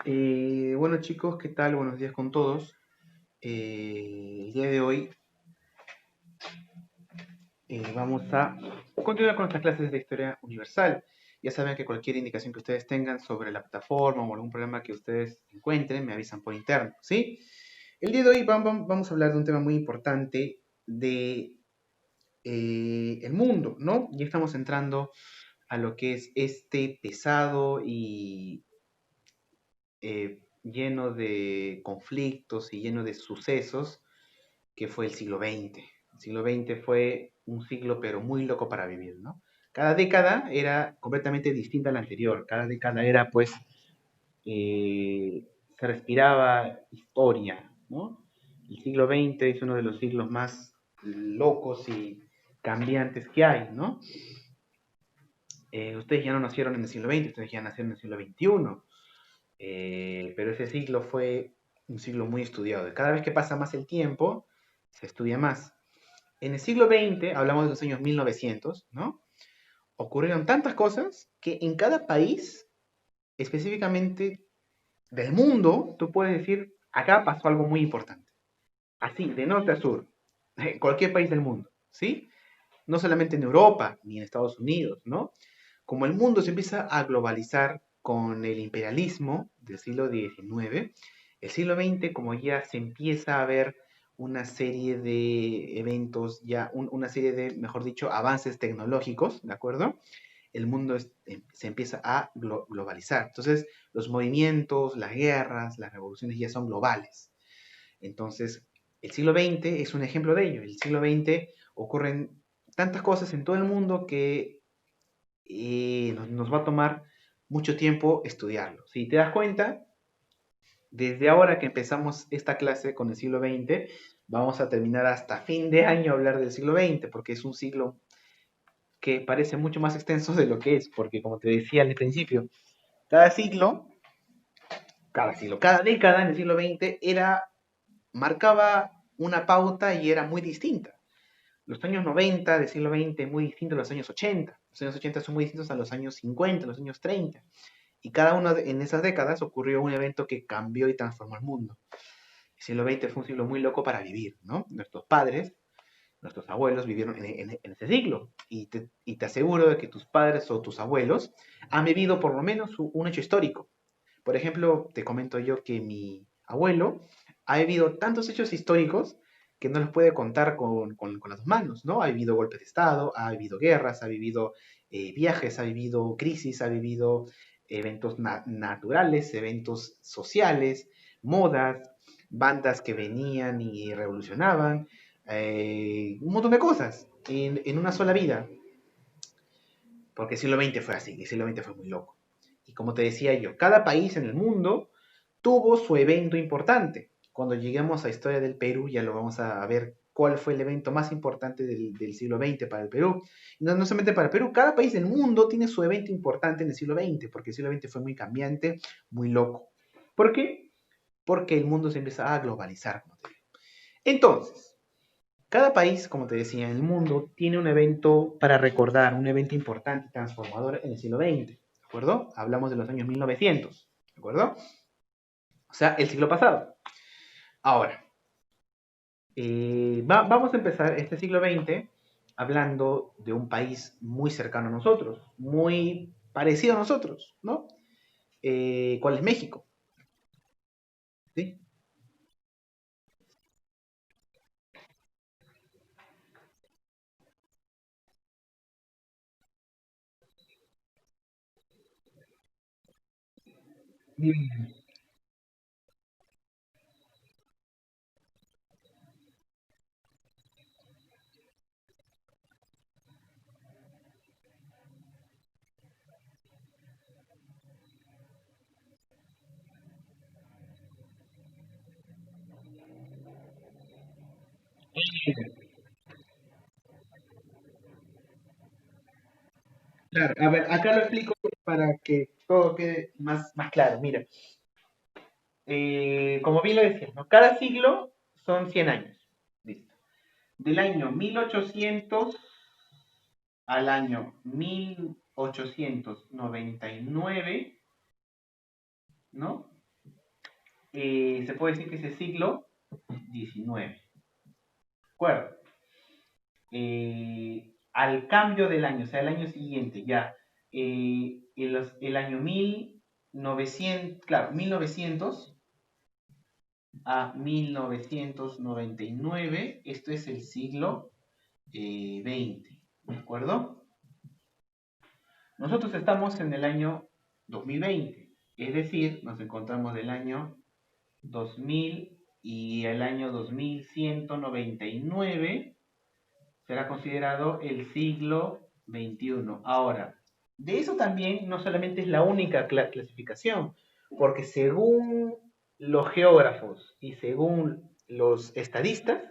Bueno chicos, ¿qué tal? Buenos días con todos. El día de hoy vamos a continuar con nuestras clases de historia universal. Ya saben que cualquier indicación que ustedes tengan sobre la plataforma o algún problema que ustedes encuentren, me avisan por interno, ¿sí? El día de hoy vamos a hablar de un tema muy importante de el mundo, ¿no? Ya estamos entrando a lo que es este pesado y lleno de conflictos y lleno de sucesos que fue el siglo XX. El siglo XX fue un siglo pero muy loco para vivir, ¿no? Cada década era completamente distinta a la anterior, cada década era pues, se respiraba historia, ¿no? El siglo XX es uno de los siglos más locos y cambiantes que hay, ¿no? Ustedes ya no nacieron en el siglo XX, ustedes ya nacieron en el siglo XXI, pero ese siglo fue un siglo muy estudiado. Cada vez que pasa más el tiempo, se estudia más. En el siglo XX, hablamos de los años 1900, ¿no? Ocurrieron tantas cosas que en cada país, específicamente del mundo, tú puedes decir, acá pasó algo muy importante. Así, de norte a sur, en cualquier país del mundo, ¿sí? No solamente en Europa ni en Estados Unidos, ¿no? Como el mundo se empieza a globalizar con el imperialismo del siglo XIX, el siglo XX, como ya se empieza a ver una serie de eventos, ya una serie de, mejor dicho, avances tecnológicos, ¿de acuerdo? El mundo se empieza a globalizar. Entonces, los movimientos, las guerras, las revoluciones ya son globales. Entonces, el siglo XX es un ejemplo de ello. El siglo XX ocurren tantas cosas en todo el mundo que nos va a tomar mucho tiempo estudiarlo. Si te das cuenta, desde ahora que empezamos esta clase con el siglo XX, vamos a terminar hasta fin de año a hablar del siglo XX, porque es un siglo que parece mucho más extenso de lo que es, porque como te decía al principio, cada siglo, cada década en el siglo XX marcaba una pauta y era muy distinta. Los años 90 del siglo XX muy distintos a los años 80. Los años 80 son muy distintos a los años 50, los años 30. Y cada una en esas décadas ocurrió un evento que cambió y transformó el mundo. El siglo XX fue un siglo muy loco para vivir, ¿no? Nuestros padres, nuestros abuelos vivieron en ese siglo. Y te aseguro de que tus padres o tus abuelos han vivido por lo menos un hecho histórico. Por ejemplo, te comento yo que mi abuelo ha vivido tantos hechos históricos que no los puede contar con las dos manos, ¿no? Ha vivido golpes de Estado, ha vivido guerras, ha vivido viajes, ha vivido crisis, ha vivido eventos naturales, eventos sociales, modas, bandas que venían y revolucionaban, un montón de cosas en una sola vida. Porque el siglo XX fue así, el siglo XX fue muy loco. Y como te decía yo, cada país en el mundo tuvo su evento importante. Cuando lleguemos a historia del Perú, ya lo vamos a ver cuál fue el evento más importante del siglo XX para el Perú. No solamente para el Perú, cada país del mundo tiene su evento importante en el siglo XX, porque el siglo XX fue muy cambiante, muy loco. ¿Por qué? Porque el mundo se empieza a globalizar, como te digo. Entonces, cada país, como te decía, en el mundo tiene un evento para recordar, un evento importante y transformador en el siglo XX, ¿de acuerdo? Hablamos de los años 1900, ¿de acuerdo? O sea, el siglo pasado. Ahora, vamos a empezar este siglo XX hablando de un país muy cercano a nosotros, muy parecido a nosotros, ¿no? ¿Cuál es México? ¿Sí? Claro, a ver, acá lo explico para que todo quede más claro. Mira, como bien lo decías, ¿no? Cada siglo son 100 años. Listo. Del año 1800 al año 1899, ¿no? se puede decir que es el siglo XIX. ¿De acuerdo? Al cambio del año, o sea, el año siguiente, ya, el año 1900, claro, 1900 a 1999, esto es el siglo XX, ¿de acuerdo? Nosotros estamos en el año 2020, es decir, nos encontramos del año 2000 y el año 2199 será considerado el siglo XXI. Ahora, de eso también no solamente es la única clasificación, porque según los geógrafos y según los estadistas,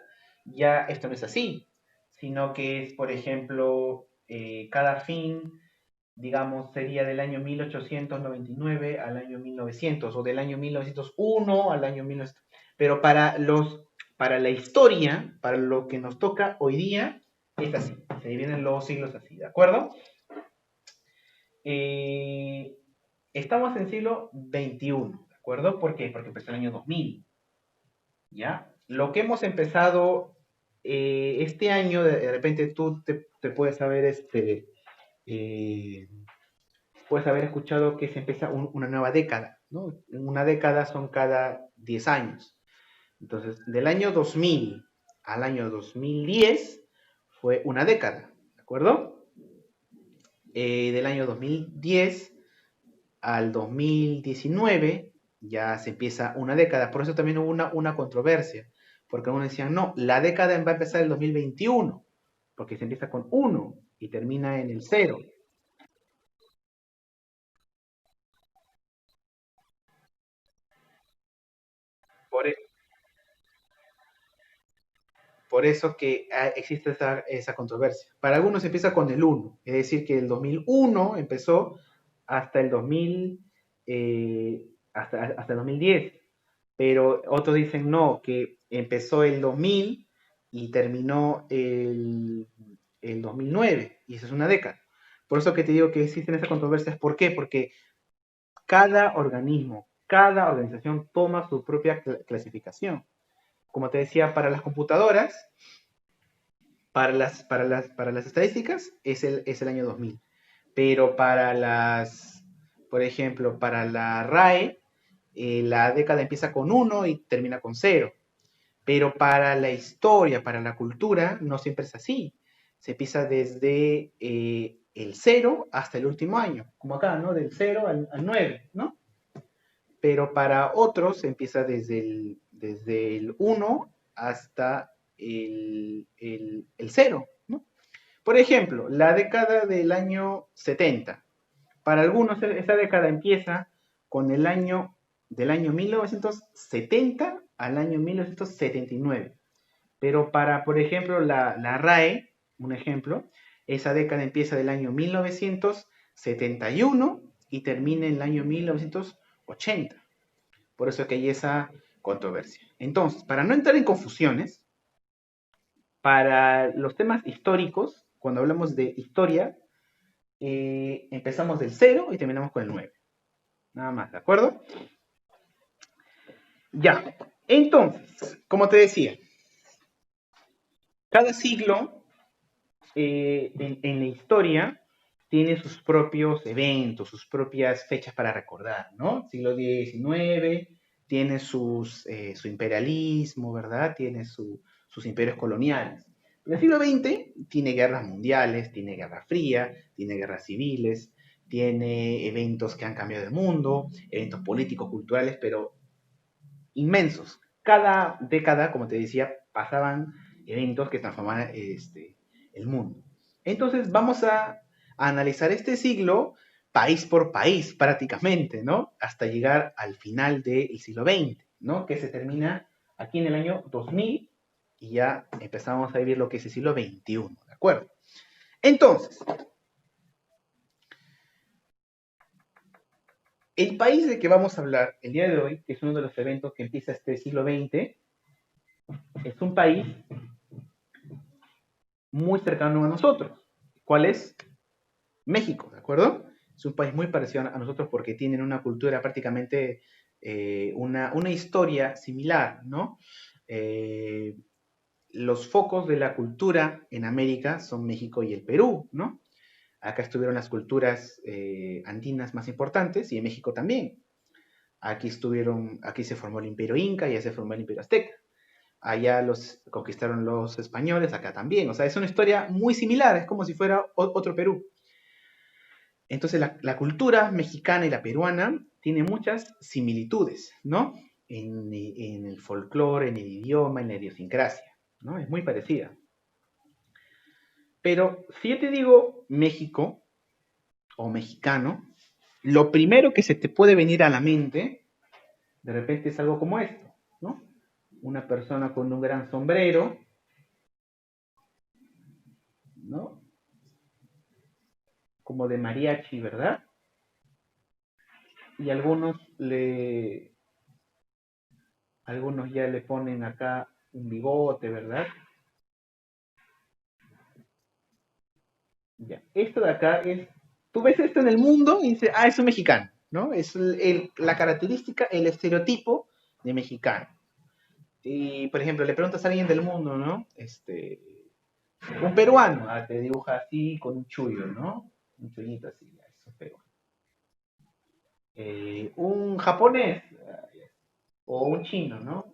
ya esto no es así, sino que es, por ejemplo, cada fin, digamos, sería del año 1899 al año 1900 o del año 1901 al año 1900. Pero para la historia, para lo que nos toca hoy día, es así. Se dividen los siglos así, ¿de acuerdo? Eh, Estamos en siglo XXI, ¿de acuerdo? ¿Por qué? Porque empezó el año 2000, ¿ya? Lo que hemos empezado este año, de repente tú te puedes saber eh, puedes haber escuchado que se empieza una nueva década, ¿no? Una década son cada 10 años. Entonces, del año 2000 al año 2010 fue una década, ¿de acuerdo? Del año 2010 al 2019 ya se empieza una década. Por eso también hubo una controversia, porque algunos decían, no, la década va a empezar el 2021, porque se empieza con uno y termina en el cero. Por, e- Por eso que existe esa controversia. Para algunos empieza con el uno, es decir, que el 2001 empezó hasta el 2000, hasta el 2010. Pero otros dicen no, que empezó el 2000 y terminó el 2009, y eso es una década. Por eso que te digo que existen esas controversias. ¿Por qué? Porque cada organismo, cada organización toma su propia clasificación. Como te decía, para las computadoras, para las estadísticas es el año 2000. Pero por ejemplo, para la RAE, la década empieza con uno y termina con cero. Pero para la historia, para la cultura, no siempre es así. Se empieza desde el cero hasta el último año, como acá, ¿no? Del cero al 9, ¿no? Pero para otros se empieza desde el uno hasta el 0, ¿no? Por ejemplo, la década del año 70. Para algunos esa década empieza con del año 1970 al año 1979. Pero para, por ejemplo, la RAE, un ejemplo, esa década empieza del año 1971 y termina en el año 1980. Por eso que hay esa controversia. Entonces, para no entrar en confusiones, para los temas históricos, cuando hablamos de historia, empezamos del cero y terminamos con el 9. Nada más, ¿de acuerdo? Ya. Entonces, como te decía, cada siglo en la historia tiene sus propios eventos, sus propias fechas para recordar, ¿no? Siglo XIX tiene su imperialismo, ¿verdad? Tiene sus imperios coloniales. El siglo XX tiene guerras mundiales, tiene guerra fría, tiene guerras civiles, tiene eventos que han cambiado el mundo, eventos políticos, culturales, pero inmensos. Cada década, como te decía, pasaban eventos que transformaban el mundo. Entonces vamos a analizar este siglo país por país prácticamente, ¿no? Hasta llegar al final del siglo XX, ¿no? Que se termina aquí en el año 2000 y ya empezamos a vivir lo que es el siglo XXI, ¿de acuerdo? Entonces, el país del que vamos a hablar el día de hoy, que es uno de los eventos que empieza este siglo XX, es un país muy cercano a nosotros. ¿Cuál es? México, ¿de acuerdo? Es un país muy parecido a nosotros porque tienen una cultura prácticamente una historia similar, ¿no? Eh, los focos de la cultura en América son México y el Perú, ¿no? Acá estuvieron las culturas andinas más importantes y en México también. Aquí se formó el Imperio Inca y ya se formó el Imperio Azteca. Allá los conquistaron los españoles, acá también. O sea, es una historia muy similar, es como si fuera otro Perú. Entonces, la cultura mexicana y la peruana tiene muchas similitudes, ¿no? En el folclore, en el idioma, en la idiosincrasia, ¿no? Es muy parecida. Pero si yo te digo México o mexicano, lo primero que se te puede venir a la mente, de repente es algo como esto, ¿no? Una persona con un gran sombrero, ¿no? Como de mariachi, ¿verdad? Y algunos ya le ponen acá un bigote, ¿verdad? Ya. Esto de acá tú ves esto en el mundo y dices, es un mexicano, ¿no? Es la característica, el estereotipo de mexicano. Y, por ejemplo, le preguntas a alguien del mundo, ¿no? Un peruano, te dibuja así con un chullo, ¿no? Un chullito así, ya, eso es peruano. Un japonés o un chino, ¿no?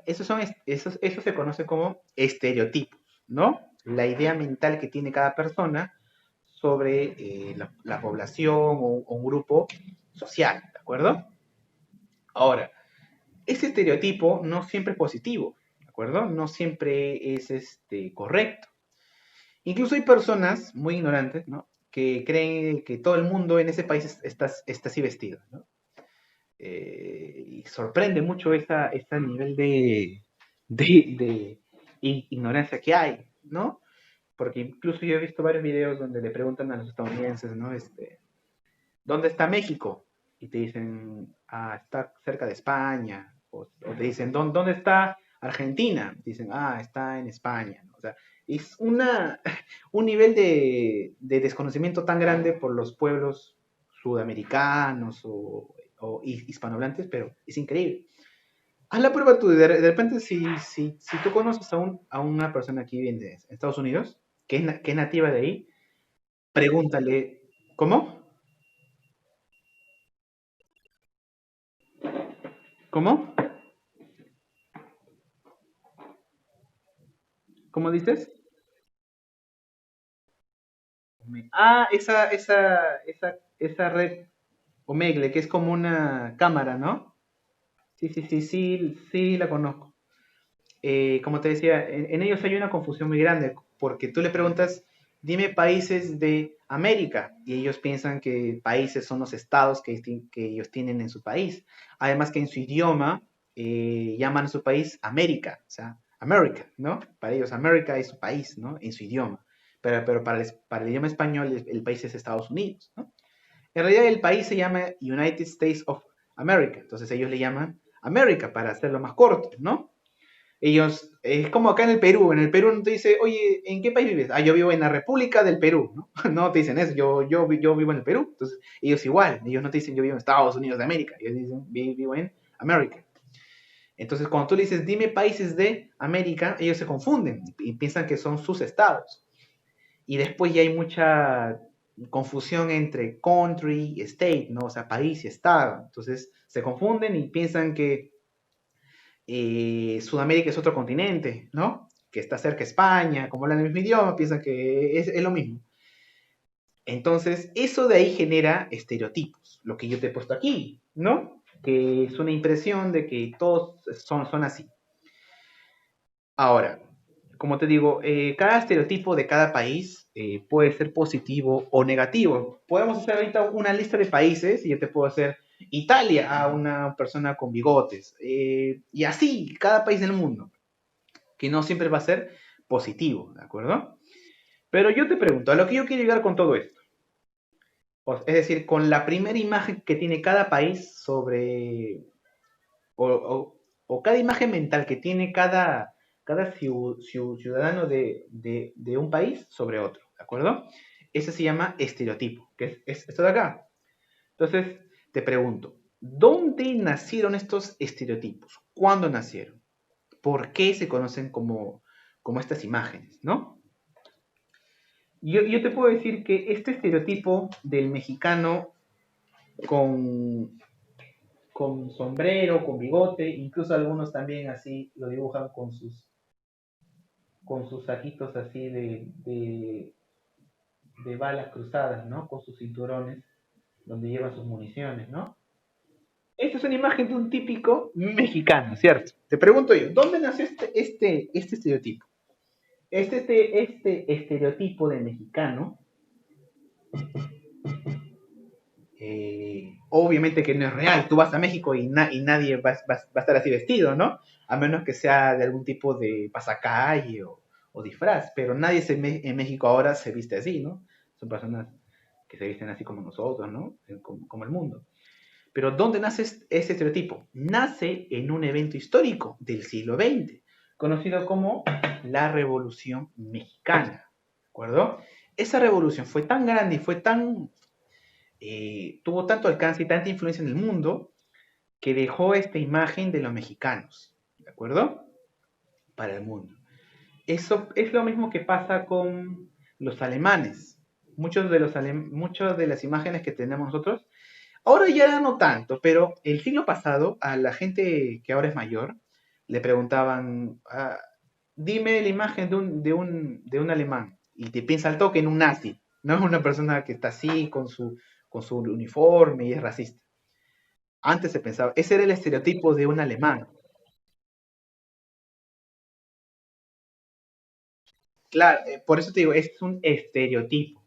Eso se conoce como estereotipos, ¿no? La idea mental que tiene cada persona sobre la población o un grupo social, ¿de acuerdo? Ahora, ese estereotipo no siempre es positivo, ¿de acuerdo? No siempre es correcto. Incluso hay personas muy ignorantes, ¿no? Que creen que todo el mundo en ese país está así vestido, ¿no? Y sorprende mucho ese nivel de ignorancia que hay, ¿no? Porque incluso yo he visto varios videos donde le preguntan a los estadounidenses, ¿no? ¿Dónde está México? Y te dicen, está cerca de España. O te dicen, ¿dónde está Argentina? Te dicen, está en España, ¿no? O sea, es un nivel de desconocimiento tan grande por los pueblos sudamericanos o hispanohablantes, pero es increíble. Haz la prueba tú, de repente si tú conoces a una persona aquí de Estados Unidos, que es nativa de ahí, pregúntale, ¿cómo? ¿Cómo? ¿Cómo dices? Esa red Omegle, que es como una cámara, ¿no? Sí, sí, sí, sí, sí, la conozco. Como te decía, en ellos hay una confusión muy grande, porque tú le preguntas, dime países de América, y ellos piensan que países son los estados que ellos tienen en su país. Además que en su idioma llaman a su país América, o sea, America, ¿no? Para ellos América es su país, ¿no? En su idioma. Pero para el idioma español el país es Estados Unidos, ¿no? En realidad el país se llama United States of America, entonces ellos le llaman América para hacerlo más corto, ¿no? Ellos, es como acá en el Perú no te dice, oye, ¿en qué país vives? Yo vivo en la República del Perú, ¿no? No te dicen eso, yo vivo en el Perú, entonces ellos igual, ellos no te dicen yo vivo en Estados Unidos de América, ellos dicen vivo en América. Entonces cuando tú le dices, dime países de América, ellos se confunden y piensan que son sus estados. Y después ya hay mucha confusión entre country y state, ¿no? O sea, país y estado. Entonces se confunden y piensan que Sudamérica es otro continente, ¿no? Que está cerca de España, como hablan el mismo idioma, piensan que es lo mismo. Entonces, eso de ahí genera estereotipos, lo que yo te he puesto aquí, ¿no? Que es una impresión de que todos son así. Ahora, como te digo, cada estereotipo de cada país puede ser positivo o negativo. Podemos hacer ahorita una lista de países y yo te puedo hacer Italia a una persona con bigotes. Y así, cada país del mundo, que no siempre va a ser positivo, ¿de acuerdo? Pero yo te pregunto, a lo que yo quiero llegar con todo esto, es decir, con la primera imagen que tiene cada país sobre, o cada imagen mental que tiene cada ciudadano de un país sobre otro, ¿de acuerdo? Eso se llama estereotipo, que es esto de acá. Entonces, te pregunto, ¿Dónde nacieron estos estereotipos? ¿Cuándo nacieron? ¿Por qué se conocen como estas imágenes, ¿no? Yo te puedo decir que este estereotipo del mexicano con, con sombrero, con bigote, incluso algunos también así lo dibujan con sus saquitos así de balas cruzadas, ¿no? Con sus cinturones donde lleva sus municiones, ¿no? Esta es una imagen de un típico mexicano, ¿cierto? Te pregunto yo, ¿dónde nació este estereotipo? Este estereotipo de mexicano, obviamente que no es real. Tú vas a México y nadie va a estar así vestido, ¿no? A menos que sea de algún tipo de pasacalle o disfraz, pero nadie en México ahora se viste así, ¿no? Son personas que se visten así como nosotros, ¿no? Como el mundo. Pero ¿dónde nace ese estereotipo? Nace en un evento histórico del siglo XX, conocido como la Revolución Mexicana. ¿De acuerdo? Esa revolución fue tan grande y tuvo tanto alcance y tanta influencia en el mundo que dejó esta imagen de los mexicanos. ¿De acuerdo? Para el mundo. Eso es lo mismo que pasa con los alemanes. Muchas de las imágenes que tenemos nosotros ahora ya no tanto, pero el siglo pasado a la gente que ahora es mayor le preguntaban, dime la imagen de un alemán y te piensa al toque en un nazi, no es una persona que está así con su uniforme y es racista. Antes se pensaba, ese era el estereotipo de un alemán. Claro, por eso te digo, es un estereotipo,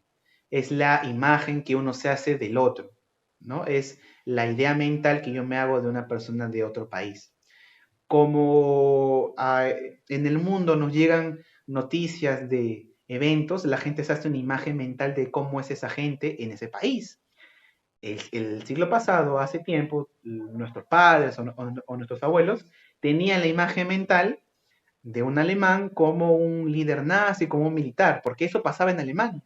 es la imagen que uno se hace del otro, ¿no? Es la idea mental que yo me hago de una persona de otro país. Como en el mundo nos llegan noticias de eventos, la gente se hace una imagen mental de cómo es esa gente en ese país. El siglo pasado, hace tiempo, nuestros padres o nuestros abuelos tenían la imagen mental de un alemán como un líder nazi, como un militar, porque eso pasaba en alemán.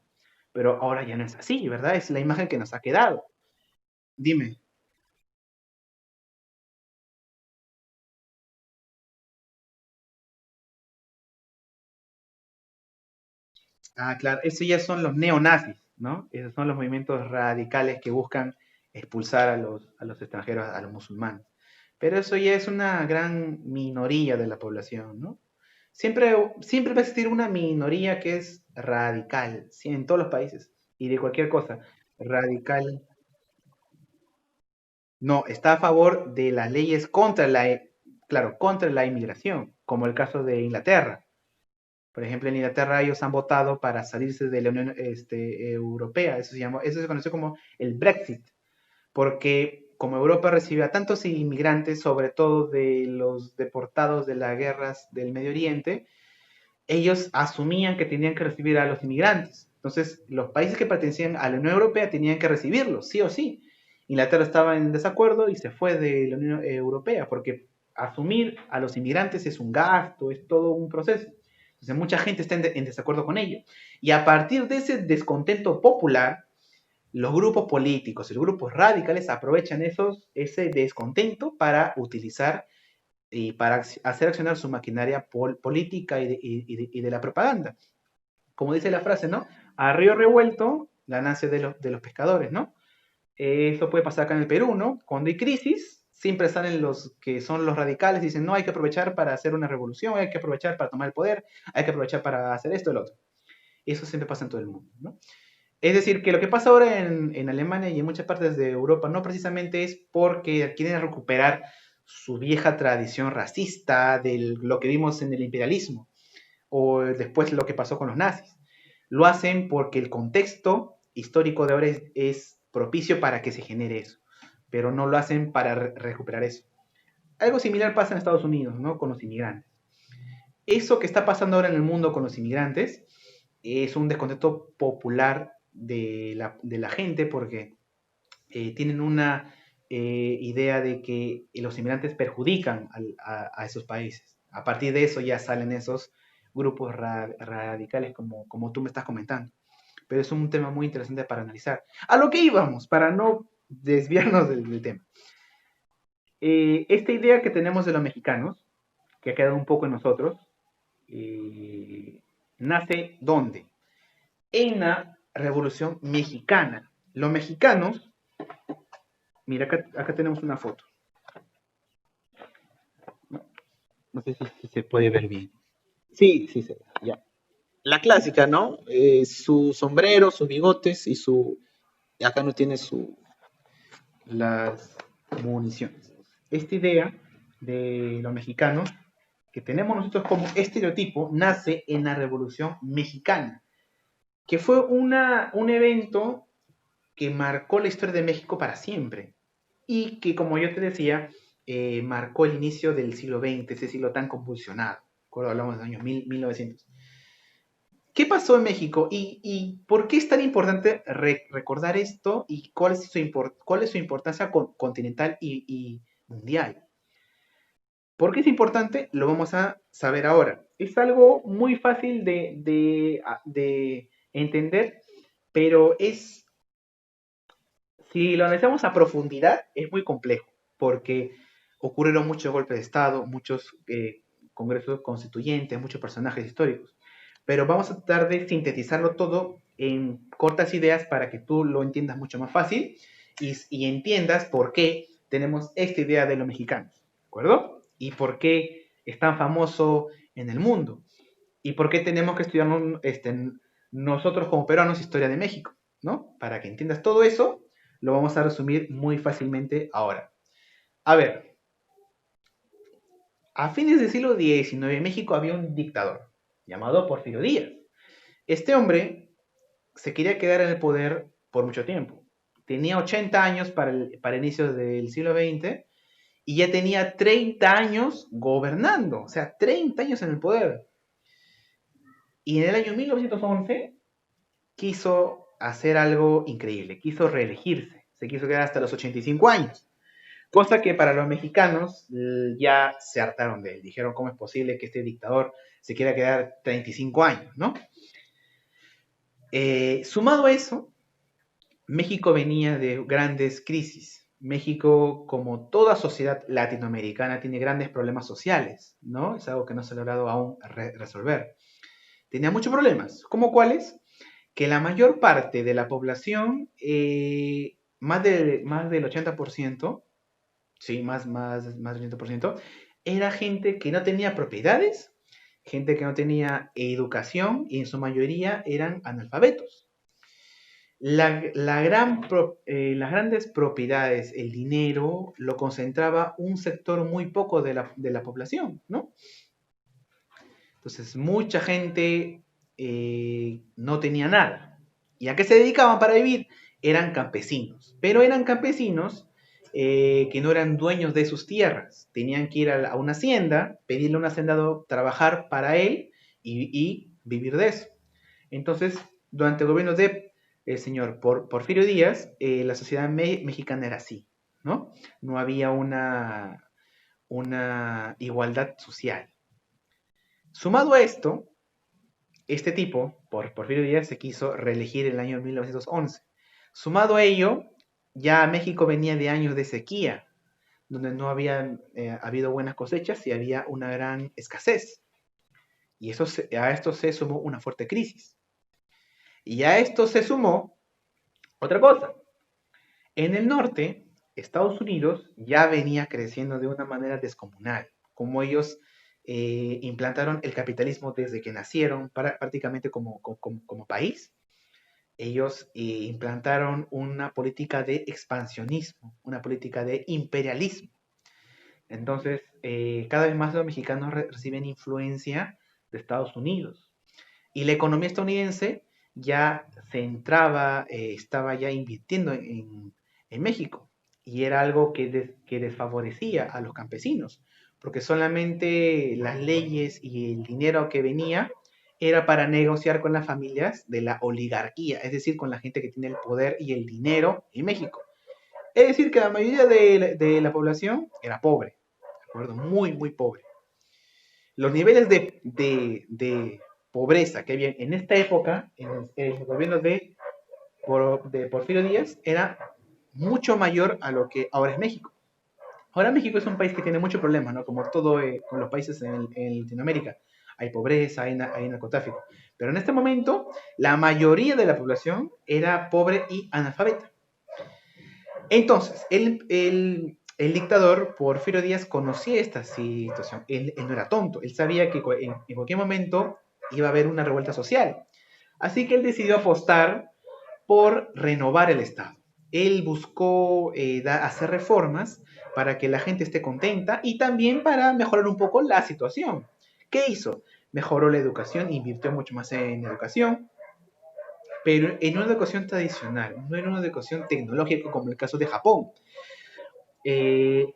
Pero ahora ya no es así, ¿verdad? Es la imagen que nos ha quedado. Dime. Ah, claro, esos ya son los neonazis, ¿no? Esos son los movimientos radicales que buscan expulsar a los extranjeros, a los musulmanes. Pero eso ya es una gran minoría de la población, ¿no? Siempre va a existir una minoría que es radical, sí, en todos los países, y de cualquier cosa. Radical, no, está a favor de las leyes claro, contra la inmigración, como el caso de Inglaterra. Por ejemplo, en Inglaterra ellos han votado para salirse de la Unión Europea. Eso se conoce como el Brexit, porque como Europa recibe a tantos inmigrantes, sobre todo de los deportados de las guerras del Medio Oriente, ellos asumían que tenían que recibir a los inmigrantes. Entonces, los países que pertenecían a la Unión Europea tenían que recibirlos, sí o sí. Inglaterra estaba en desacuerdo y se fue de la Unión Europea, porque asumir a los inmigrantes es un gasto, es todo un proceso. Entonces, mucha gente está en desacuerdo con ello. Y a partir de ese descontento popular, los grupos políticos y los grupos radicales aprovechan ese descontento para utilizar y para hacer accionar su maquinaria política y de la propaganda. Como dice la frase, ¿no? A río revuelto, ganancia de los pescadores, ¿no? Eso puede pasar acá en el Perú, ¿no? Cuando hay crisis, siempre salen los que son los radicales y dicen, no, hay que aprovechar para hacer una revolución, hay que aprovechar para tomar el poder, hay que aprovechar para hacer esto y lo otro. Eso siempre pasa en todo el mundo, ¿no? Es decir, que lo que pasa ahora en Alemania y en muchas partes de Europa no precisamente es porque quieren recuperar su vieja tradición racista de lo que vimos en el imperialismo o después lo que pasó con los nazis. Lo hacen porque el contexto histórico de ahora es propicio para que se genere eso, pero no lo hacen para recuperar eso. Algo similar pasa en Estados Unidos, ¿no? Con los inmigrantes. Eso que está pasando ahora en el mundo con los inmigrantes es un descontento popular de la gente porque tienen una idea de que los inmigrantes perjudican a esos países. A partir de eso ya salen esos grupos radicales como tú me estás comentando. Pero es un tema muy interesante para analizar. A lo que íbamos, para no desviarnos del tema. esta idea que tenemos de los mexicanos, que ha quedado un poco en nosotros, nace ¿dónde? En la Revolución Mexicana. Los mexicanos, mira, acá tenemos una foto. No sé si se puede ver bien. Sí, sí, ya. La clásica, ¿no? Su sombrero, sus bigotes y su... Acá no tiene las municiones. Esta idea de los mexicanos que tenemos nosotros como estereotipo nace en la Revolución Mexicana, que fue un evento que marcó la historia de México para siempre y que, como yo te decía, marcó el inicio del siglo XX, ese siglo tan convulsionado. Recuerdo, hablamos de los años 1900. ¿Qué pasó en México y por qué es tan importante recordar esto y cuál es su importancia continental y mundial? ¿Por qué es importante? Lo vamos a saber ahora. Es algo muy fácil de entender, pero si lo analizamos a profundidad, es muy complejo, porque ocurrieron muchos golpes de Estado, muchos congresos constituyentes, muchos personajes históricos. Pero vamos a tratar de sintetizarlo todo en cortas ideas para que tú lo entiendas mucho más fácil y entiendas por qué tenemos esta idea de los mexicanos, ¿de acuerdo? Y por qué es tan famoso en el mundo. Y por qué tenemos que estudiar nosotros como peruanos historia de México, ¿no? Para que entiendas todo eso, lo vamos a resumir muy fácilmente ahora. A ver, a fines del siglo XIX en México había un dictador llamado Porfirio Díaz. Este hombre se quería quedar en el poder por mucho tiempo. Tenía 80 años para inicios del siglo XX y ya tenía 30 años gobernando, o sea, 30 años en el poder. Y en el año 1911 quiso hacer algo increíble, quiso reelegirse, se quiso quedar hasta los 85 años, cosa que para los mexicanos ya se hartaron de él, dijeron cómo es posible que este dictador se quiera quedar 35 años, ¿no? Sumado a eso, México venía de grandes crisis. México, como toda sociedad latinoamericana, tiene grandes problemas sociales, ¿no? Es algo que no se ha logrado aún resolver. Tenía muchos problemas, ¿como cuáles? Que la mayor parte de la población, más del 80%, sí, más del 80%, era gente que no tenía propiedades, gente que no tenía educación y en su mayoría eran analfabetos. Las grandes propiedades, el dinero, lo concentraba un sector muy poco de la población, ¿no? Entonces, mucha gente no tenía nada. ¿Y a qué se dedicaban para vivir? Eran campesinos, pero eran campesinos que no eran dueños de sus tierras. Tenían que ir a una hacienda, pedirle a un hacendado trabajar para él y vivir de eso. Entonces, durante el gobierno de el señor Porfirio Díaz, la sociedad mexicana era así, ¿no? No había una igualdad social. Sumado a esto, este tipo, Porfirio Díaz, se quiso reelegir en el año 1911. Sumado a ello, ya México venía de años de sequía, donde no habían habido buenas cosechas y había una gran escasez. Y a esto se sumó una fuerte crisis. Y a esto se sumó otra cosa. En el norte, Estados Unidos ya venía creciendo de una manera descomunal, como ellos implantaron el capitalismo desde que nacieron, prácticamente como país. Ellos implantaron una política de expansionismo, una política de imperialismo. Entonces, cada vez más los mexicanos reciben influencia de Estados Unidos. Y la economía estadounidense ya se entraba, estaba ya invirtiendo en México. Y era algo que desfavorecía a los campesinos, porque solamente las leyes y el dinero que venía era para negociar con las familias de la oligarquía, es decir, con la gente que tiene el poder y el dinero en México. Es decir, que la mayoría de la población era pobre, ¿de acuerdo? Muy, muy pobre. Los niveles de pobreza que había en esta época, en el gobierno de Porfirio Díaz, era mucho mayor a lo que ahora es México. Ahora México es un país que tiene muchos problemas, ¿no? Como todo con los países en Latinoamérica. Hay pobreza, hay narcotráfico. Pero en este momento, la mayoría de la población era pobre y analfabeta. Entonces, el dictador Porfirio Díaz conocía esta situación. Él no era tonto. Él sabía que en cualquier momento iba a haber una revuelta social. Así que él decidió apostar por renovar el Estado. Él buscó hacer reformas para que la gente esté contenta y también para mejorar un poco la situación. ¿Qué hizo? Mejoró la educación, invirtió mucho más en educación, pero en una educación tradicional, no en una educación tecnológica como el caso de Japón.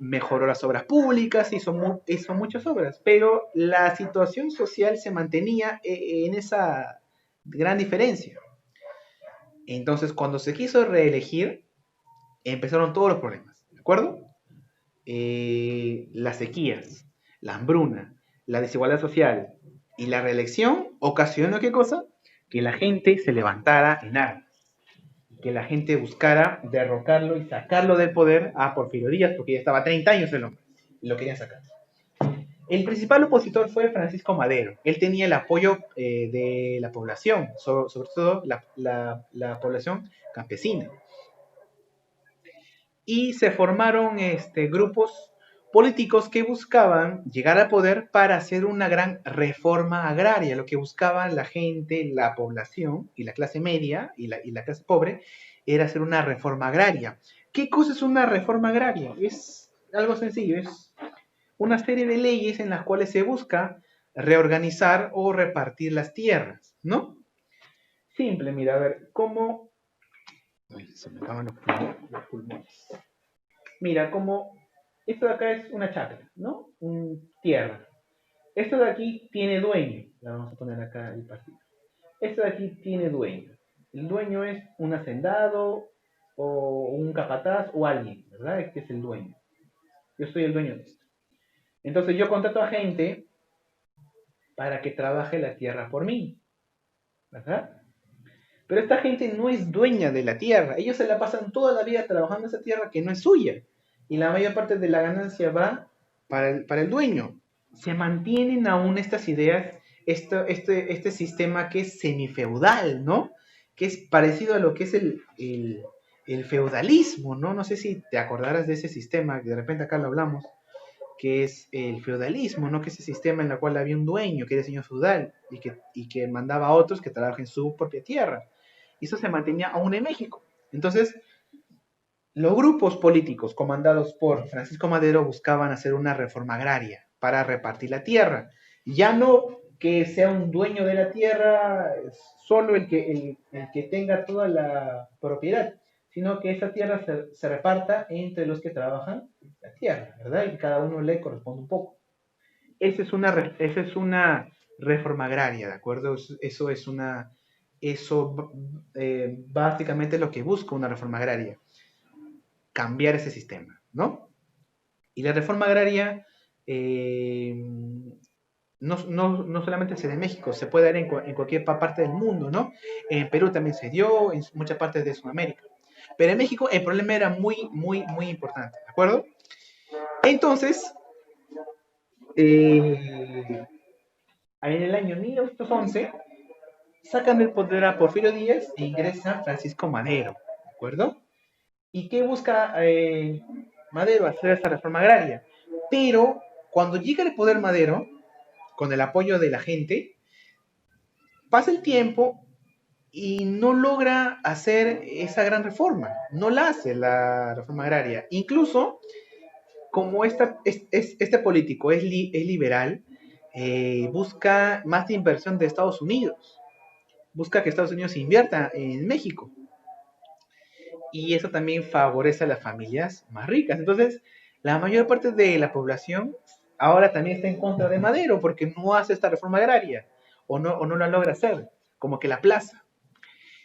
Mejoró las obras públicas, hizo muchas obras, pero la situación social se mantenía en esa gran diferencia. Entonces, cuando se quiso reelegir, empezaron todos los problemas, ¿de acuerdo? Las sequías, la hambruna, la desigualdad social y la reelección ocasionó ¿qué cosa? Que la gente se levantara en armas, que la gente buscara derrocarlo y sacarlo del poder a Porfirio Díaz, porque ya estaba 30 años el hombre, y lo querían sacar. El principal opositor fue Francisco Madero. Él tenía el apoyo de la población, sobre todo la población campesina. Y se formaron grupos políticos que buscaban llegar al poder para hacer una gran reforma agraria. Lo que buscaban la gente, la población y la clase media y la clase pobre era hacer una reforma agraria. ¿Qué cosa es una reforma agraria? Es algo sencillo, es una serie de leyes en las cuales se busca reorganizar o repartir las tierras, ¿no? Simple, mira, a ver, ¿cómo... Uy, se me acaban los pulmones. Mira, como esto de acá es una chacra, ¿no? Tierra. Esto de aquí tiene dueño. La vamos a poner acá el partido. Esto de aquí tiene dueño. El dueño es un hacendado o un capataz o alguien, ¿verdad? Este es el dueño. Yo soy el dueño de esto. Entonces yo contrato a gente para que trabaje la tierra por mí, ¿verdad? Pero esta gente no es dueña de la tierra. Ellos se la pasan toda la vida trabajando esa tierra que no es suya. Y la mayor parte de la ganancia va para el dueño. Se mantienen aún estas ideas, este sistema que es semifeudal, ¿no? Que es parecido a lo que es el feudalismo, ¿no? No sé si te acordarás de ese sistema, que de repente acá lo hablamos, que es el feudalismo, ¿no? Que es ese sistema en el cual había un dueño, que era el señor feudal, y que mandaba a otros que trabajen su propia tierra. Y eso se mantenía aún en México. Entonces, los grupos políticos comandados por Francisco Madero buscaban hacer una reforma agraria para repartir la tierra. Ya no que sea un dueño de la tierra solo el que tenga toda la propiedad, sino que esa tierra se reparta entre los que trabajan la tierra, ¿verdad? Y cada uno le corresponde un poco. Esa es una reforma agraria, ¿de acuerdo? Eso básicamente es lo que busca una reforma agraria, cambiar ese sistema, ¿no? Y la reforma agraria eh, no solamente se da en México, se puede dar en cualquier parte del mundo, ¿no? En Perú también se dio, en muchas partes de Sudamérica. Pero en México el problema era muy, muy, muy importante, ¿de acuerdo? Entonces, eh, en el año 1911 sacan del poder a Porfirio Díaz e ingresa Francisco Madero, ¿de acuerdo? ¿Y qué busca Madero? Hacer esa reforma agraria. Pero cuando llega al poder Madero, con el apoyo de la gente, pasa el tiempo y no logra hacer esa gran reforma. No la hace la reforma agraria. Incluso, como este político es liberal, busca más inversión de Estados Unidos. Busca que Estados Unidos invierta en México. Y eso también favorece a las familias más ricas. Entonces, la mayor parte de la población ahora también está en contra de Madero porque no hace esta reforma agraria o no la logra hacer, como que la plaza.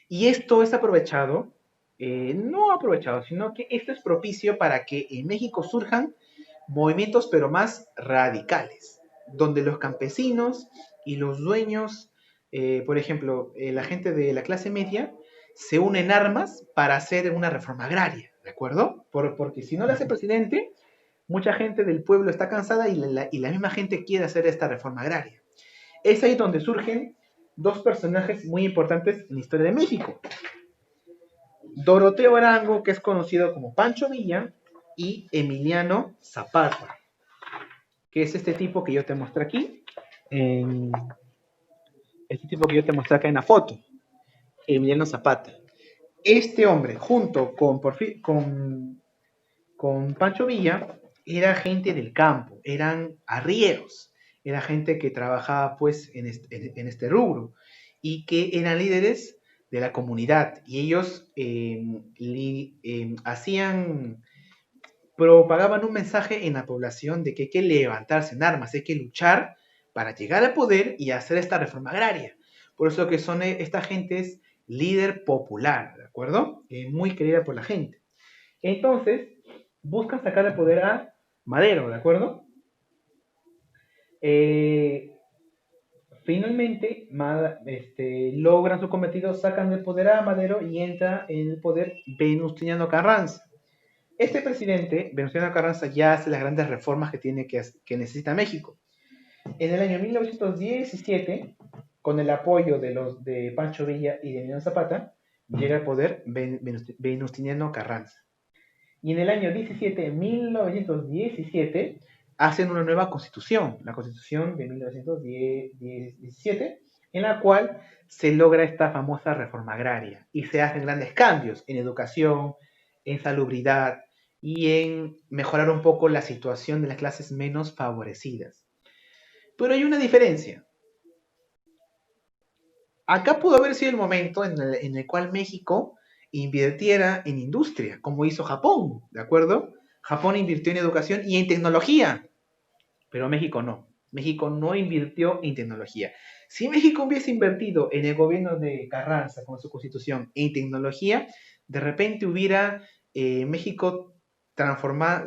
Y esto es aprovechado, no aprovechado, sino que esto es propicio para que en México surjan movimientos pero más radicales, donde los campesinos y los dueños, por ejemplo, la gente de la clase media, se unen armas para hacer una reforma agraria, ¿de acuerdo? Porque si no la hace el presidente, mucha gente del pueblo está cansada y la misma gente quiere hacer esta reforma agraria. Es ahí donde surgen dos personajes muy importantes en la historia de México. Doroteo Arango, que es conocido como Pancho Villa, y Emiliano Zapata, que es este tipo que yo te mostré aquí, en, este tipo que yo te mostré acá en la foto, Emiliano Zapata. Este hombre, junto con Pancho Villa, era gente del campo, eran arrieros, era gente que trabajaba pues en este rubro y que eran líderes de la comunidad y ellos propagaban un mensaje en la población de que hay que levantarse en armas, hay que luchar para llegar al poder y hacer esta reforma agraria. Por eso que son esta gente es líder popular, ¿de acuerdo? Muy querida por la gente. Entonces, buscan sacar el poder a Madero, ¿de acuerdo? Eh, Finalmente, logran su cometido, sacan del poder a Madero y entra en el poder Venustiano Carranza. Este presidente, Venustiano Carranza, ya hace las grandes reformas que necesita México. En el año 1917, con el apoyo de Pancho Villa y de Emiliano Zapata, llega al poder Venustiano Carranza. Y en el año 1917, hacen una nueva constitución, la constitución de 1917, en la cual se logra esta famosa reforma agraria y se hacen grandes cambios en educación, en salubridad y en mejorar un poco la situación de las clases menos favorecidas. Pero hay una diferencia. Acá pudo haber sido el momento en el cual México invirtiera en industria, como hizo Japón, ¿de acuerdo? Japón invirtió en educación y en tecnología, pero México no. México no invirtió en tecnología. Si México hubiese invertido en el gobierno de Carranza con su constitución en tecnología, de repente México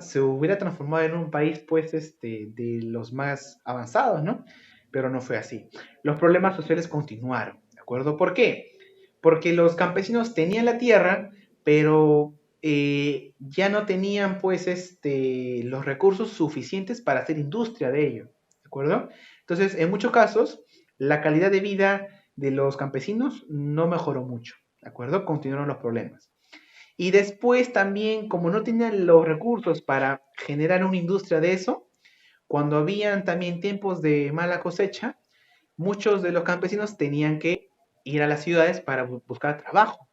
se hubiera transformado en un país pues de los más avanzados, ¿no? Pero no fue así. Los problemas sociales continuaron, ¿de acuerdo? ¿Por qué? Porque los campesinos tenían la tierra, pero ya no tenían pues los recursos suficientes para hacer industria de ello, ¿de acuerdo? Entonces, en muchos casos, la calidad de vida de los campesinos no mejoró mucho, ¿de acuerdo? Continuaron los problemas. Y después también, como no tenían los recursos para generar una industria de eso, cuando habían también tiempos de mala cosecha, muchos de los campesinos tenían que ir a las ciudades para buscar trabajo.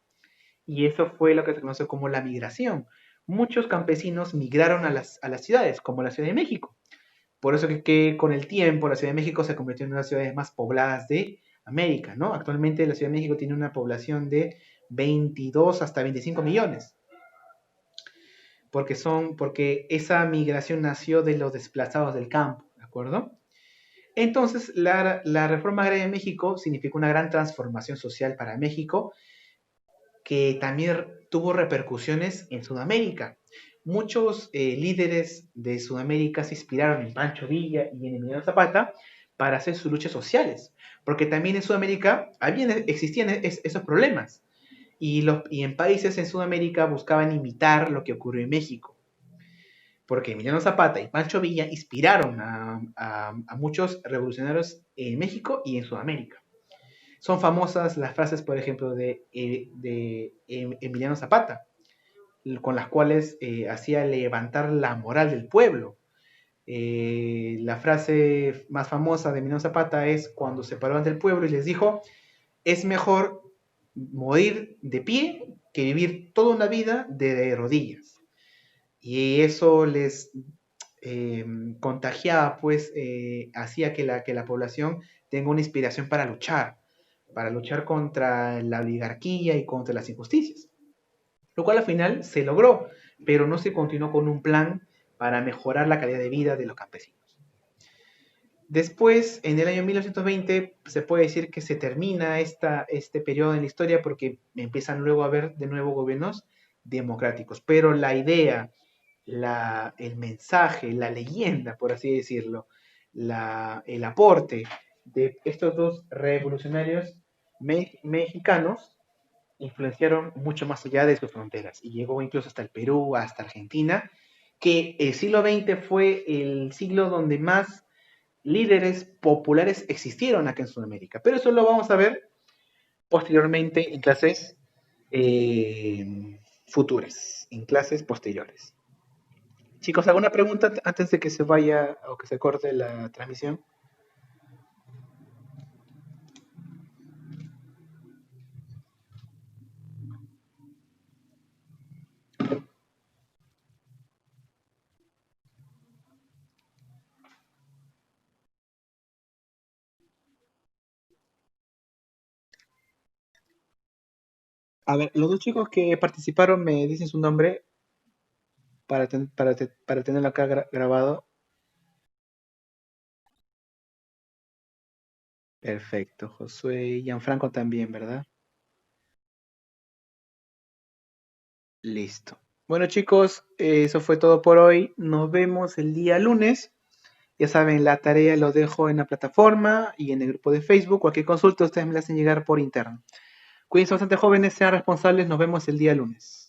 Y eso fue lo que se conoce como la migración. Muchos campesinos migraron a las ciudades, como la Ciudad de México. Por eso que con el tiempo la Ciudad de México se convirtió en una de las ciudades más pobladas de América, ¿no? Actualmente la Ciudad de México tiene una población de 22 hasta 25 millones, porque esa migración nació de los desplazados del campo, ¿de acuerdo? Entonces, la reforma agraria de México significó una gran transformación social para México, que también tuvo repercusiones en Sudamérica. Muchos líderes de Sudamérica se inspiraron en Pancho Villa y en Emiliano Zapata para hacer sus luchas sociales, porque también en Sudamérica existían esos problemas y en países en Sudamérica buscaban imitar lo que ocurrió en México, porque Emiliano Zapata y Pancho Villa inspiraron a muchos revolucionarios en México y en Sudamérica. Son famosas las frases, por ejemplo, de Emiliano Zapata, con las cuales hacía levantar la moral del pueblo. La frase más famosa de Emiliano Zapata es cuando se paró ante el pueblo y les dijo, es mejor morir de pie que vivir toda una vida de rodillas. Y eso les contagiaba, pues hacía que la población tenga una inspiración para luchar contra la oligarquía y contra las injusticias. Lo cual al final se logró, pero no se continuó con un plan para mejorar la calidad de vida de los campesinos. Después, en el año 1920, se puede decir que se termina este periodo en la historia porque empiezan luego a haber de nuevo gobiernos democráticos. Pero la idea, el mensaje, la leyenda, por así decirlo, el aporte de estos dos revolucionarios mexicanos influenciaron mucho más allá de sus fronteras y llegó incluso hasta el Perú, hasta Argentina que el siglo XX fue el siglo donde más líderes populares existieron acá en Sudamérica. Pero eso lo vamos a ver posteriormente en clases futuras, en clases posteriores. Chicos, ¿alguna pregunta antes de que se vaya o que se corte la transmisión? A ver, los dos chicos que participaron me dicen su nombre para tenerlo acá grabado. Perfecto, Josué y Gianfranco también, ¿verdad? Listo. Bueno, chicos, eso fue todo por hoy. Nos vemos el día lunes. Ya saben, la tarea lo dejo en la plataforma y en el grupo de Facebook. Cualquier consulta ustedes me la hacen llegar por interno. Cuídense bastante jóvenes, sean responsables. Nos vemos el día lunes.